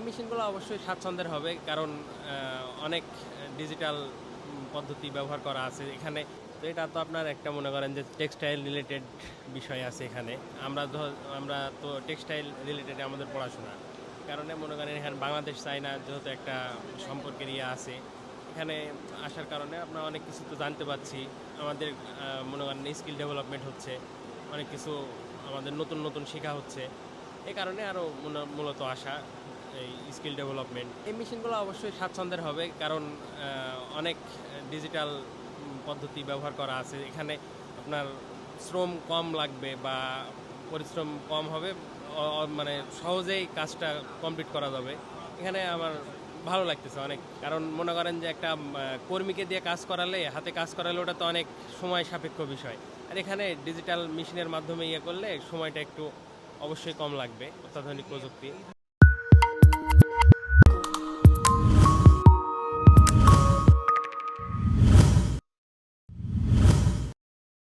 মেশিনগুলো অবশ্যই স্বাচ্ছন্দ্যের হবে, কারণ অনেক ডিজিটাল পদ্ধতি ব্যবহার করা আছে এখানে। তো এটা তো আপনার একটা মনে করেন যে টেক্সটাইল রিলেটেড বিষয় আছে এখানে। আমরা তো টেক্সটাইল রিলেটেড আমাদের পড়াশোনা, কারণে মনে করেন এখানে বাংলাদেশ চায়না যেহেতু একটা সম্পর্কের ইয়ে আছে, এখানে আসার কারণে আমরা অনেক কিছু তো জানতে পারছি। আমাদের মনে করেন স্কিল ডেভেলপমেন্ট হচ্ছে, অনেক কিছু আমাদের নতুন নতুন শেখা হচ্ছে। এই কারণে আরও মূলত আসা এই স্কিল ডেভেলপমেন্ট। এই মেশিনগুলো অবশ্যই স্বাচ্ছন্দ্যের হবে, কারণ অনেক ডিজিটাল পদ্ধতি ব্যবহার করা আছে এখানে। আপনার শ্রম কম লাগবে বা পরিশ্রম কম হবে, মানে সহজেই কাজটা কমপ্লিট করা যাবে এখানে। আমার ভালো লাগতেছে অনেক, কারণ মনে করেন যে একটা কর্মীকে দিয়ে কাজ করালে, হাতে কাজ করালে ওটা তো অনেক সময় সাপেক্ষ বিষয়। আর এখানে ডিজিটাল মেশিনের মাধ্যমে ইয়ে করলে সময়টা একটু অবশ্যই কম লাগবে, অত্যাধুনিক প্রযুক্তি।